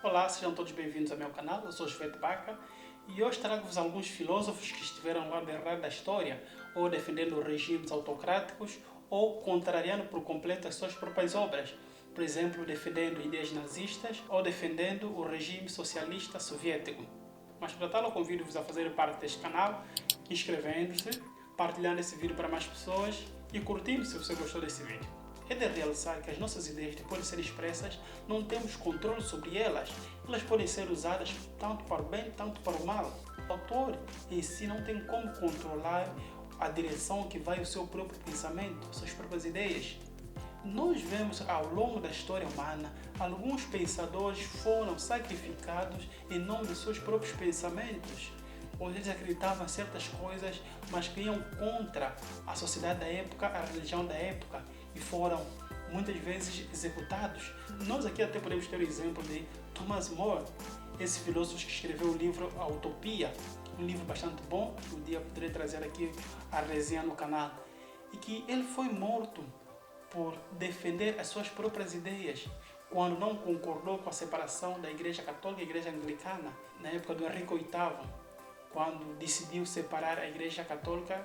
Olá, sejam todos bem-vindos ao meu canal, eu sou Josué Baca e hoje trago-vos alguns filósofos que estiveram ao lado errado da história, ou defendendo regimes autocráticos, ou contrariando por completo as suas próprias obras, por exemplo, defendendo ideias nazistas ou defendendo o regime socialista soviético. Mas para tal, eu convido-vos a fazer parte deste canal, inscrevendo-se, partilhando esse vídeo para mais pessoas e curtindo se você gostou desse vídeo. É de realçar que as nossas ideias, depois de serem expressas, não temos controle sobre elas. Elas podem ser usadas tanto para o bem, tanto para o mal. O autor em si não tem como controlar a direção que vai o seu próprio pensamento, suas próprias ideias. Nós vemos ao longo da história humana, alguns pensadores foram sacrificados em nome de seus próprios pensamentos. Onde eles acreditavam em certas coisas, mas que iam contra a sociedade da época, a religião da época, e foram muitas vezes executados. Nós aqui até podemos ter o exemplo de Thomas More, esse filósofo que escreveu o livro A Utopia, um livro bastante bom, que um dia eu poderei trazer aqui a resenha no canal, e que ele foi morto por defender as suas próprias ideias, quando não concordou com a separação da Igreja Católica e a Igreja Anglicana, na época do Henrique VIII, quando decidiu separar a Igreja Católica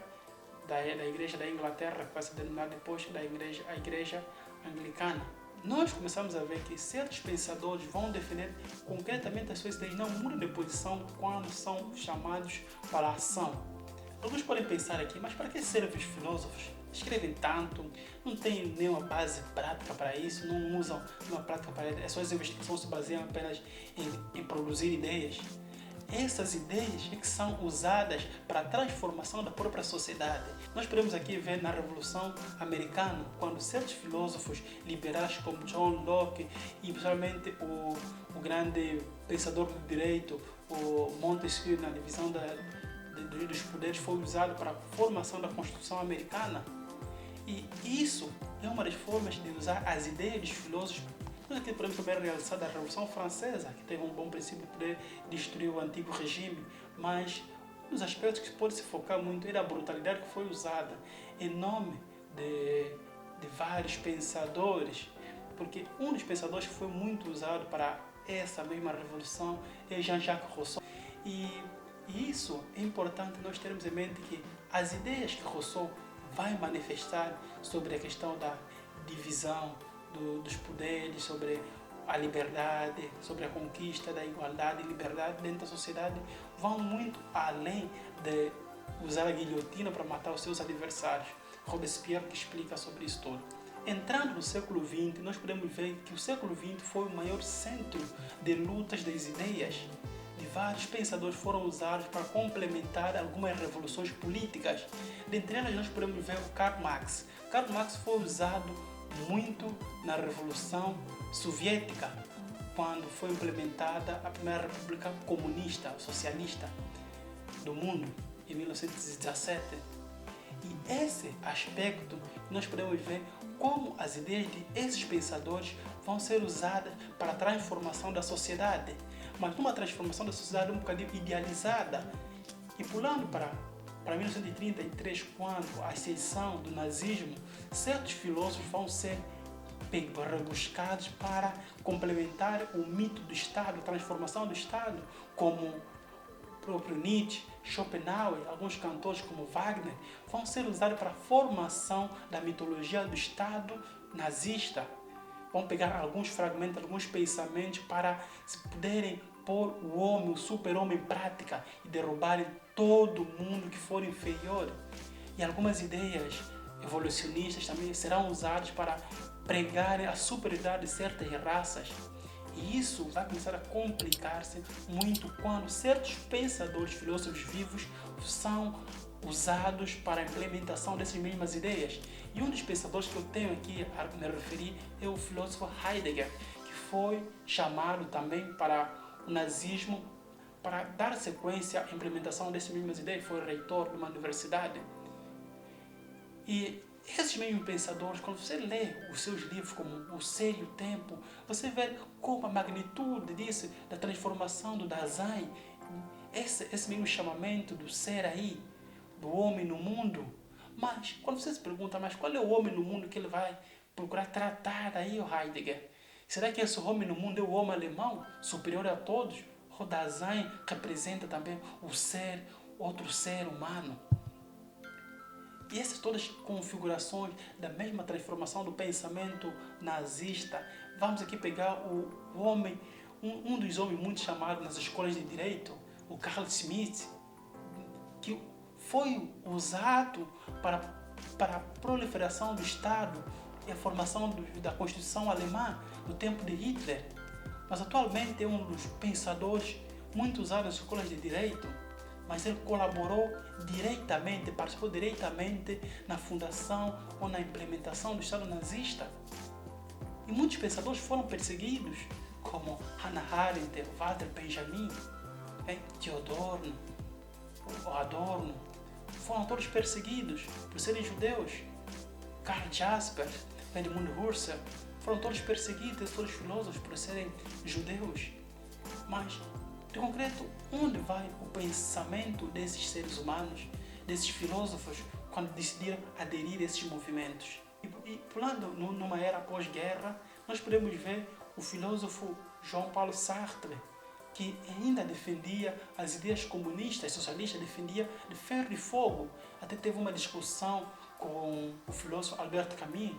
da Igreja da Inglaterra, que vai se denominar depois da Igreja Anglicana. Nós começamos a ver que certos pensadores vão defender concretamente as suas ideias, não mudam de posição quando são chamados para a ação. Alguns podem pensar aqui, mas para que servem os filósofos? Escrevem tanto, não têm nenhuma base prática para isso, não usam uma prática para isso, as suas investigações se baseiam apenas em produzir ideias. Essas ideias é que são usadas para a transformação da própria sociedade. Nós podemos aqui ver na Revolução Americana, quando certos filósofos liberais como John Locke e principalmente o grande pensador do direito, o Montesquieu, na divisão dos poderes, foi usado para a formação da Constituição Americana. E isso é uma das formas de usar as ideias dos filósofos. Nós aqui podemos também realçar da Revolução Francesa, que teve um bom princípio de poder destruir o antigo regime, mas um dos aspectos que pode se focar muito é a brutalidade que foi usada em nome de vários pensadores, porque um dos pensadores que foi muito usado para essa mesma revolução é Jean-Jacques Rousseau. E isso é importante nós termos em mente que as ideias que Rousseau vai manifestar sobre a questão da divisão dos poderes, sobre a liberdade, sobre a conquista da igualdade e liberdade dentro da sociedade, vão muito além de usar a guilhotina para matar os seus adversários. Robespierre que explica sobre isso tudo. Entrando no século XX, nós podemos ver que o século XX foi o maior centro de lutas das ideias. De vários pensadores foram usados para complementar algumas revoluções políticas. Dentre elas, nós podemos ver o Karl Marx. Karl Marx foi usado muito na Revolução Soviética, quando foi implementada a primeira República Comunista, Socialista do mundo, em 1917. E esse aspecto nós podemos ver como as ideias de esses pensadores vão ser usadas para a transformação da sociedade, mas uma transformação da sociedade um bocadinho idealizada. E pulando para 1933, quando a ascensão do nazismo, certos filósofos vão ser rebuscados para complementar o mito do Estado, a transformação do Estado, como o próprio Nietzsche, Schopenhauer, alguns cantores como Wagner, vão ser usados para a formação da mitologia do Estado nazista. Vão pegar alguns fragmentos, alguns pensamentos para se poderem pôr o homem, o super-homem em prática e derrubarem todo mundo que for inferior. E algumas ideias evolucionistas também serão usadas para pregarem a superioridade de certas raças. E isso vai começar a complicar-se muito quando certos pensadores, filósofos vivos são usados para a implementação dessas mesmas ideias. E um dos pensadores que eu tenho aqui a me referir é o filósofo Heidegger, que foi chamado também para o nazismo para dar sequência à implementação dessas mesmas ideias. Foi reitor de uma universidade. E esses mesmos pensadores, quando você lê os seus livros como O Ser e o Tempo, você vê como a magnitude disso, da transformação do Dasein, esse mesmo chamamento do ser aí, do homem no mundo. Mas quando você se pergunta, mas qual é o homem no mundo que ele vai procurar tratar aí, o Heidegger? Será que esse homem no mundo é o homem alemão, superior a todos? O Dasein representa também o ser, outro ser humano. E essas todas configurações da mesma transformação do pensamento nazista. Vamos aqui pegar o homem, um dos homens muito chamados nas escolas de direito, o Carl Schmitt, que foi usado para a proliferação do Estado e a formação da Constituição alemã no tempo de Hitler. Mas atualmente é um dos pensadores muito usados nas escolas de direito, mas ele colaborou diretamente, participou diretamente na fundação ou na implementação do Estado nazista. E muitos pensadores foram perseguidos, como Hannah Arendt, Walter Benjamin, Theodor Adorno. Foram todos perseguidos por serem judeus. Karl Jaspers, Edmund Husserl, foram todos perseguidos, todos filósofos, por serem judeus. Mas, de concreto, onde vai o pensamento desses seres humanos, desses filósofos, quando decidiram aderir a esses movimentos? E pulando numa era pós-guerra, nós podemos ver o filósofo Jean Paul Sartre, que ainda defendia as ideias comunistas, socialistas, defendia de ferro e fogo. Até teve uma discussão com o filósofo Albert Camus,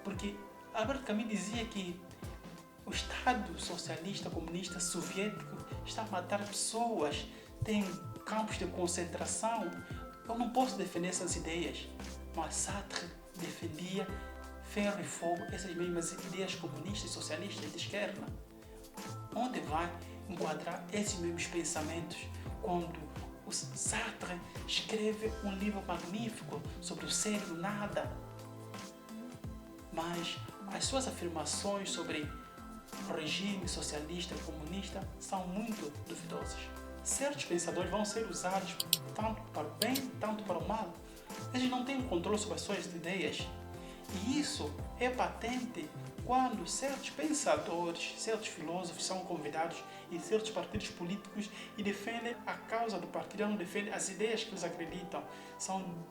porque Albert Camus dizia que o Estado socialista, comunista, soviético está a matar pessoas, tem campos de concentração. Eu não posso defender essas ideias. Mas Sartre defendia ferro e fogo, essas mesmas ideias comunistas e socialistas de esquerda. Onde vai enquadrar esses mesmos pensamentos quando o Sartre escreve um livro magnífico sobre o ser e o nada? Mas as suas afirmações sobre o regime socialista e comunista são muito duvidosas. Certos pensadores vão ser usados tanto para o bem, tanto para o mal. Eles não têm controle sobre as suas ideias. E isso é patente quando certos pensadores, certos filósofos são convidados em certos partidos políticos e defendem a causa do partido, não defendem as ideias que eles acreditam,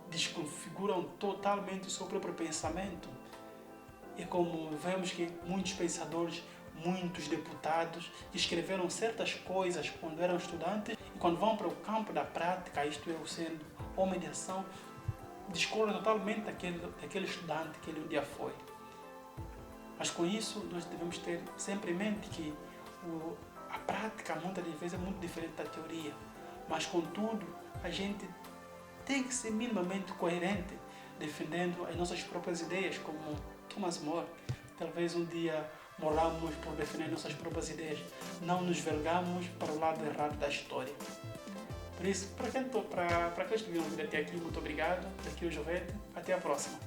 desconfiguram totalmente o seu próprio pensamento. E como vemos que muitos pensadores, muitos deputados escreveram certas coisas quando eram estudantes e quando vão para o campo da prática, isto é, sendo homem de ação, discordam totalmente daquele estudante que ele um dia foi. Mas com isso, nós devemos ter sempre em mente que a prática, muitas das vezes, é muito diferente da teoria. Mas, contudo, a gente tem que ser minimamente coerente, defendendo as nossas próprias ideias, como Thomas More. Talvez um dia morramos por defender nossas próprias ideias, não nos vergamos para o lado errado da história. Por isso, para aqueles que viram vir até aqui, muito obrigado. Daqui é o Jovete. Até a próxima.